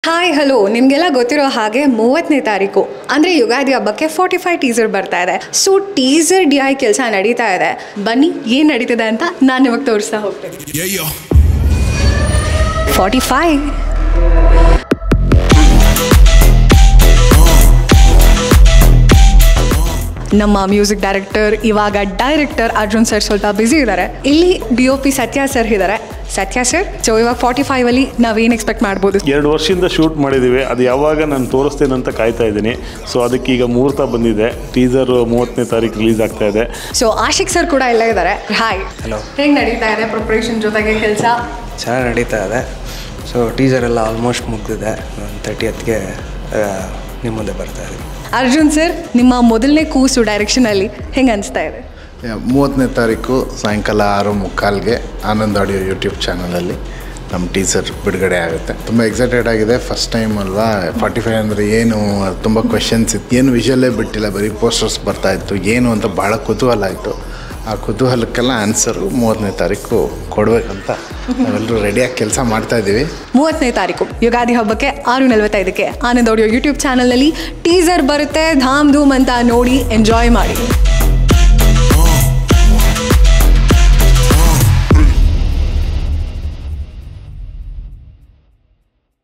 Hi hello ನಿಮಗೆಲ್ಲ ಗೊತ್ತಿರೋ ಹಾಗೆ 30ನೇ ತಾರೀಕು ಅಂದರೆ ಯುಗಾದಿ ಹಬ್ಬಕ್ಕೆ 45 ಟೀಸರ್ ಬರ್ತಾ ಇದೆ. ಸೊ ಟೀಸರ್ DI ಕೆಲಸ ನಡೀತಾ ಇದೆ. ಬನ್ನಿ ಏನು ನಡೀತಿದೆ ಅಂತ ನಾನು ನಿಮಗೆ ತೋರಿಸ್ತಾ ಹೋಗ್ತೀನಿ. 45 ನಮ್ಮ ಮ್ಯೂಸಿಕ್ ಡೈರೆಕ್ಟರ್ ಇವಾಗ ಡೈರೆಕ್ಟರ್ ಅರ್ಜುನ್ ಸರ್ ಸ್ವಲ್ಪ ಬ್ಯುಸಿ ಇದ್ದಾರೆ. ಇಲ್ಲಿ DOP ಸತ್ಯ ಸರ್ ಇದ್ದಾರೆ. ಸತ್ಯ ಸರ್, ಸೊ ಇವಾಗ 45 ನಾವೇನು ಎಕ್ಸ್ಪೆಕ್ಟ್ ಮಾಡ್ಬೋದು? 2 ವರ್ಷದಿಂದ ಶೂಟ್ ಮಾಡಿದ್ದೀವಿ. ಅದು ಯಾವಾಗ ನಾನು ತೋರಿಸ್ತೇನೆ ಅಂತ ಕಾಯ್ತಾ ಇದ್ದೀನಿ. ಸೊ ಅದಕ್ಕೆ ಈಗ ಮುಹೂರ್ತ ಬಂದಿದೆ. ಟೀಸರ್ 30ನೇ ತಾರೀಕು ರಿಲೀಸ್ ಆಗ್ತಾ ಇದೆ. ಸೊ ಆಶಿಕ್ ಸರ್ ಕೂಡ ಎಲ್ಲ ಇದ್ದಾರೆ. Hi, hello. ಹೇಗೆ ನಡೀತಾ ಇದೆ ಪ್ರಿಪ್ರೇಷನ್ ಜೊತೆಗೆ ಕೆಲಸ? ಚೆನ್ನಾಗಿ ನಡೀತಾ ಇದೆ. ಸೊ ಟೀಸರ್ ಎಲ್ಲ ಆಲ್ಮೋಸ್ಟ್ ಮುಗಿದಿದೆ. 30th ನಿಮ್ಮ ಮುಂದೆ ಬರ್ತಾ ಇದೆ. ಅರ್ಜುನ್ ಸರ್, ನಿಮ್ಮ ಮೊದಲನೇ ಕೂಸು ಡೈರೆಕ್ಷನಲ್ಲಿ ಹೆಂಗೆ ಅನಿಸ್ತಾ ಇದೆ? 30ನೇ ತಾರೀಕು ಸಾಯಂಕಾಲ 6:45ಗೆ ಆನಂದ್ ಆಡಿಯೋ ಯೂಟ್ಯೂಬ್ ಚಾನಲಲ್ಲಿ ನಮ್ಮ ಟೀಸರ್ ಬಿಡುಗಡೆ ಆಗುತ್ತೆ. ತುಂಬ ಎಕ್ಸೈಟೆಡ್ ಆಗಿದೆ. ಫಸ್ಟ್ ಟೈಮ್ ಅಲ್ವಾ 45 ಅಂದರೆ ಏನು, ತುಂಬ ಕ್ವೆಶನ್ಸ್ ಇತ್ತು. ಏನು ವಿಷುವಲ್ಲೇ ಬಿಟ್ಟಿಲ್ಲ, ಬರೀ ಪೋಸ್ಟರ್ಸ್ ಬರ್ತಾಯಿತ್ತು. ಏನು ಅಂತ ಭಾಳ ಕುತೂಹಲ ಆಯಿತು. ಆ ಕುತೂಹಲಕ್ಕೆಲ್ಲ ಆನ್ಸರು 30ನೇ ತಾರೀಕು ಕೊಡಬೇಕಂತ ನಾವೆಲ್ಲರೂ ರೆಡಿಯಾಗಿ ಕೆಲಸ ಮಾಡ್ತಾಯಿದ್ದೀವಿ. 30ನೇ ತಾರೀಕು ಯುಗಾದಿ ಹಬ್ಬಕ್ಕೆ 6:45ಕ್ಕೆ ಆನಂದ್ ಆಡಿಯೋ ಯೂಟ್ಯೂಬ್ ಚಾನಲ್ನಲ್ಲಿ ಟೀಸರ್ ಬರುತ್ತೆ. ಧಾಮ್ ಧೂಮ್ ಅಂತ ನೋಡಿ ಎಂಜಾಯ್ ಮಾಡಿ.